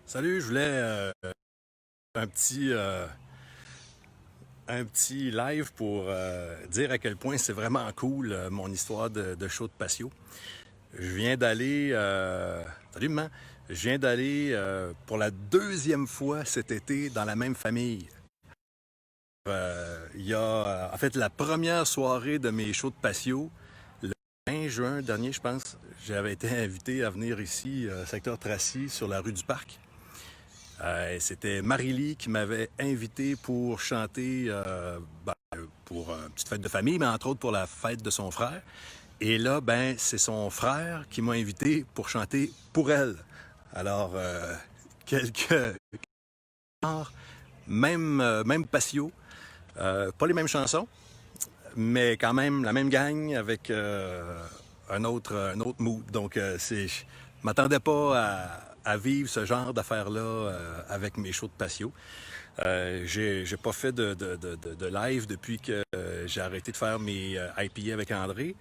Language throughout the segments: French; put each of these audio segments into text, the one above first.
Salut, je voulais un petit, euh, un petit live pour dire à quel point c'est vraiment cool mon histoire de show de patio. Je viens d'aller, salut maman, je viens d'aller pour la deuxième fois cet été dans la même famille. Il y a, en fait, la première soirée de mes shows de patio, le 20 juin dernier, je pense, j'avais été invité à venir ici, secteur Tracy, sur la rue du Parc. C'était Marie-Lie qui m'avait invité pour chanter pour une petite fête de famille, mais entre autres pour la fête de son frère. Et là, ben, c'est son frère qui m'a invité pour chanter pour elle. Alors, quelques même patio, pas les mêmes chansons, mais quand même la même gang avec un autre mood. Donc, je m'attendais pas à vivre ce genre d'affaires-là avec mes shows de patio. J'ai pas fait de live depuis que j'ai arrêté de faire mes IPA avec André.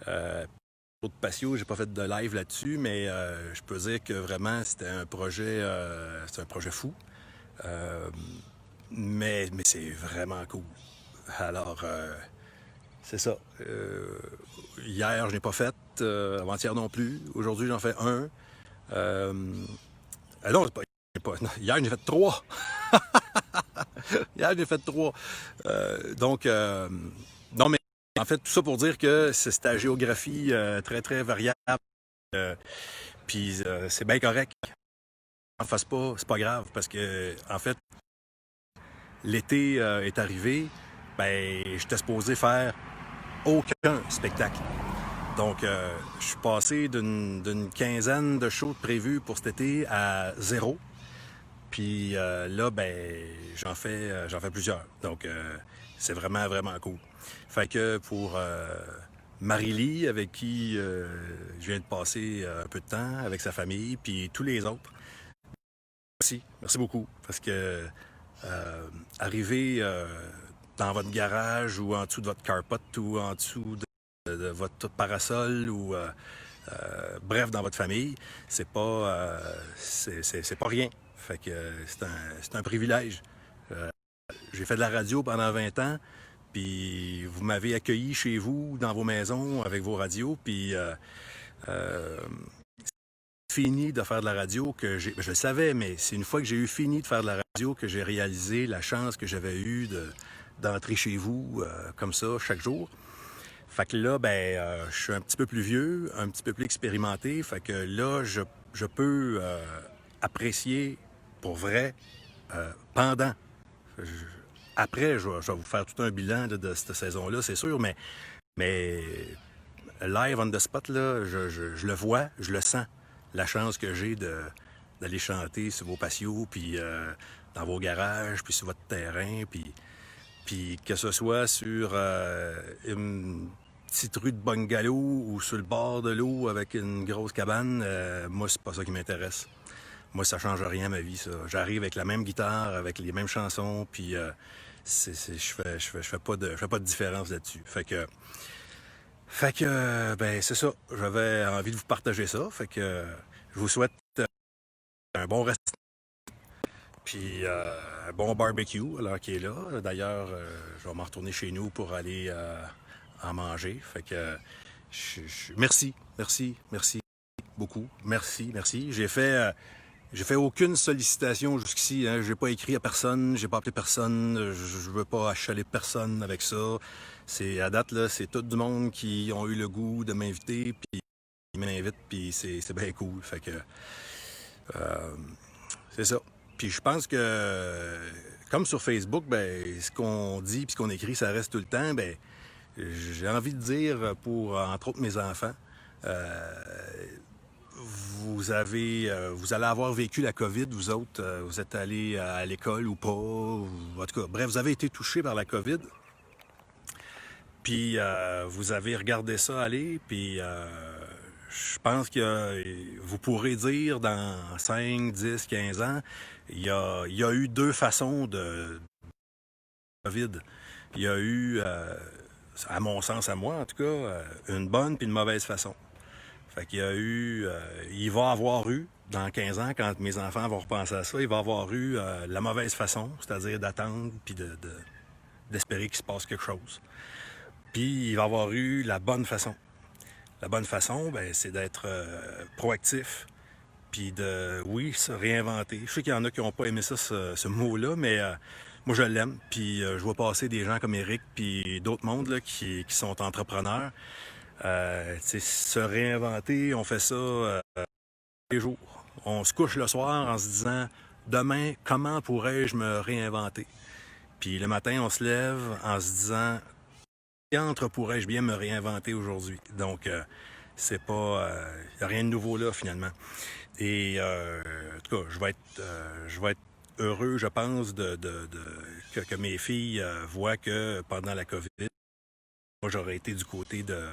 Shows de patio, j'ai pas fait de live là-dessus, mais je peux dire que vraiment c'était un projet fou. Euh, mais c'est vraiment cool. Alors, c'est ça. Hier, je n'ai pas fait. Avant-hier non plus. Aujourd'hui, j'en fais un. Euh, non, non, hier, j'en ai fait trois. Hier, j'en ai fait trois. Donc, non, mais en fait, tout ça pour dire que c'est ta géographie très, très variable. Euh, Puis, c'est bien correct. En fasse pas, c'est pas grave. Parce que, en fait, l'été est arrivé. Ben, j'étais supposé faire aucun spectacle. Donc, je suis passé d'une quinzaine de shows prévus pour cet été à zéro. Puis là, ben, j'en fais plusieurs. Donc, c'est vraiment, vraiment cool. Fait que pour Marie-Lie, avec qui je viens de passer un peu de temps, avec sa famille, puis tous les autres, merci. Merci beaucoup. Parce que arriver dans votre garage ou en dessous de votre carport ou en dessous de votre parasol ou bref dans votre famille, c'est pas rien. Fait que c'est un privilège. Euh, j'ai fait de la radio pendant 20 ans, puis vous m'avez accueilli chez vous, dans vos maisons, avec vos radios, puis euh, fini de faire de la radio je le savais, mais c'est une fois que j'ai eu fini de faire de la radio que j'ai réalisé la chance que j'avais eue d'entrer chez vous comme ça chaque jour. Fait que là, ben, je suis un petit peu plus vieux, un petit peu plus expérimenté. Fait que là, je peux apprécier pour vrai pendant. Je- Après, je vais vous faire tout un bilan de cette saison-là, c'est sûr, mais live on the spot, là, je le vois, je le sens. La chance que j'ai d'aller chanter sur vos patios, puis dans vos garages, puis sur votre terrain, puis que ce soit sur une petite rue de bungalow ou sur le bord de l'eau avec une grosse cabane, moi, c'est pas ça qui m'intéresse. Moi, ça change rien à ma vie, ça. J'arrive avec la même guitare, avec les mêmes chansons, puis je fais pas de différence là-dessus. Fait que, ben, c'est ça. J'avais envie de vous partager ça. Fait que je vous souhaite un bon reste, puis un bon barbecue à l'heure qui est là. D'ailleurs, je vais m'en retourner chez nous pour aller en manger. Fait que, merci, merci, merci beaucoup. Merci, merci. J'ai fait aucune sollicitation jusqu'ici. Hein. J'ai pas écrit à personne, j'ai pas appelé personne. Je veux pas achaler personne avec ça. C'est à date là, c'est tout du monde qui ont eu le goût de m'inviter, puis ils m'invitent, puis c'est bien cool. Fait que c'est ça. Puis je pense que comme sur Facebook, ben ce qu'on dit puis ce qu'on écrit, ça reste tout le temps. Ben j'ai envie de dire pour entre autres mes enfants. Vous allez avoir vécu la COVID, vous autres, vous êtes allés à l'école ou pas, en tout cas, bref, vous avez été touchés par la COVID, puis vous avez regardé ça aller, puis je pense que vous pourrez dire dans 5, 10, 15 ans, il y a eu deux façons de COVID. Il y a eu, à mon sens, à moi en tout cas, une bonne puis une mauvaise façon. Fait qu'il y a eu, il va avoir eu, dans 15 ans, quand mes enfants vont repenser à ça, il va avoir eu la mauvaise façon, c'est-à-dire d'attendre puis d'espérer qu'il se passe quelque chose. Puis il va avoir eu la bonne façon. La bonne façon, ben, c'est d'être proactif, puis de, oui, se réinventer. Je sais qu'il y en a qui n'ont pas aimé ça, ce mot-là, mais moi, je l'aime. Puis je vois passer des gens comme Eric, puis d'autres mondes là, qui sont entrepreneurs. Se réinventer, on fait ça tous les jours. On se couche le soir en se disant, demain, comment pourrais-je me réinventer? Puis le matin, on se lève en se disant, entre pourrais-je bien me réinventer aujourd'hui? Donc, c'est pas... Il n'y a rien de nouveau là, finalement. Et, en tout cas, je vais être heureux, je pense, que mes filles voient que pendant la COVID, moi, j'aurais été du côté de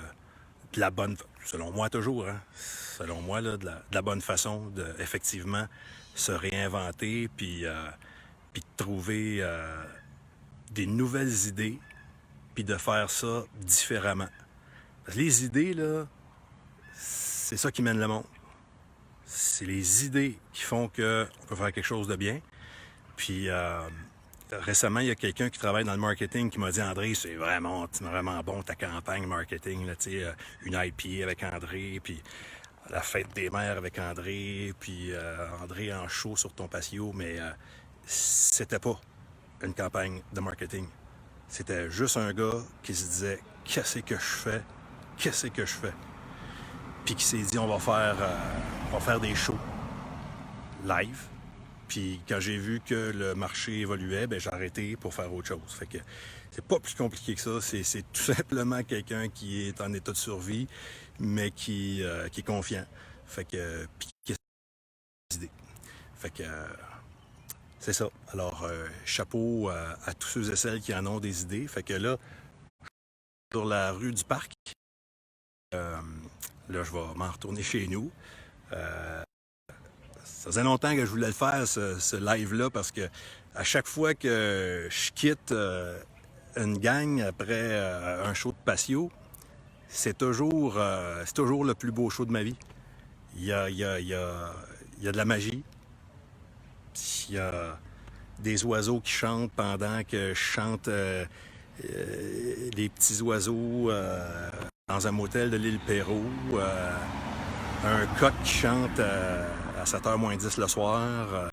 la bonne... Selon moi, toujours, hein? Selon moi, là, de la bonne façon de, effectivement, se réinventer, puis de trouver des nouvelles idées, puis de faire ça différemment. Parce que les idées, là, c'est ça qui mène le monde. C'est les idées qui font qu'on peut faire quelque chose de bien. Puis récemment, il y a quelqu'un qui travaille dans le marketing qui m'a dit, André, c'est vraiment bon ta campagne marketing, là, une IPA avec André, puis la fête des mères avec André, puis André en show sur ton patio, mais c'était pas une campagne de marketing. C'était juste un gars qui se disait, qu'est-ce que je fais? Qu'est-ce que je fais? Puis qui s'est dit, on va faire des shows live. Puis quand j'ai vu que le marché évoluait, ben j'ai arrêté pour faire autre chose. Fait que c'est pas plus compliqué que ça. C'est tout simplement quelqu'un qui est en état de survie, mais qui est confiant. Fait que puis qui a des idées. Fait que c'est ça. Alors chapeau à tous ceux et celles qui en ont des idées. Fait que là, sur la rue du Parc, là je vais m'en retourner chez nous. Ça faisait longtemps que je voulais le faire, ce live-là, parce que à chaque fois que je quitte une gang après un show de patio, c'est toujours le plus beau show de ma vie. Il y a de la magie. Il y a des oiseaux qui chantent pendant que je chante des petits oiseaux dans un motel de l'île Perrot. Un coq qui chante à 7h moins 10 le soir.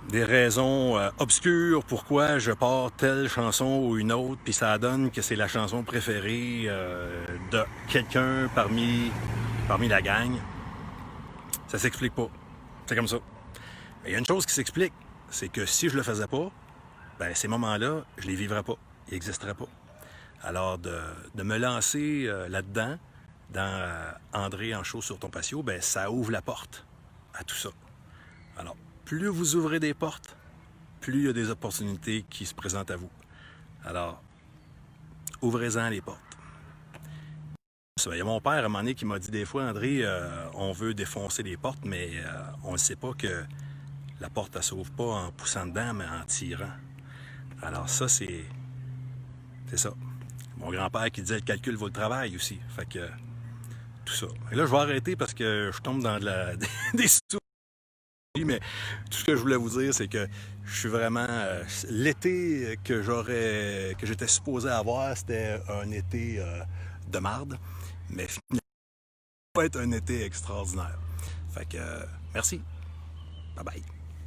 Des raisons obscures pourquoi je pars telle chanson ou une autre, puis ça donne que c'est la chanson préférée de quelqu'un parmi la gang. Ça s'explique pas. C'est comme ça. Mais il y a une chose qui s'explique, c'est que si je le faisais pas, ben ces moments-là, je les vivrais pas. Ils n'existeraient pas. Alors, de me lancer là-dedans, dans André en show sur ton patio, ben ça ouvre la porte à tout ça. Alors, plus vous ouvrez des portes, plus il y a des opportunités qui se présentent à vous. Alors, ouvrez-en les portes. Il y a mon père, à un moment donné, qui m'a dit des fois, André, on veut défoncer les portes, mais on ne sait pas que la porte, elle ne s'ouvre pas en poussant dedans, mais en tirant. Alors ça, c'est ça. Mon grand-père qui disait, le calcul vaut le travail aussi. Fait que, tout ça. Et là, je vais arrêter parce que je tombe dans des sous. Mais tout ce que je voulais vous dire, c'est que je suis vraiment... l'été que j'étais supposé avoir, c'était un été de marde. Mais finalement, ça va être un été extraordinaire. Fait que, merci. Bye bye.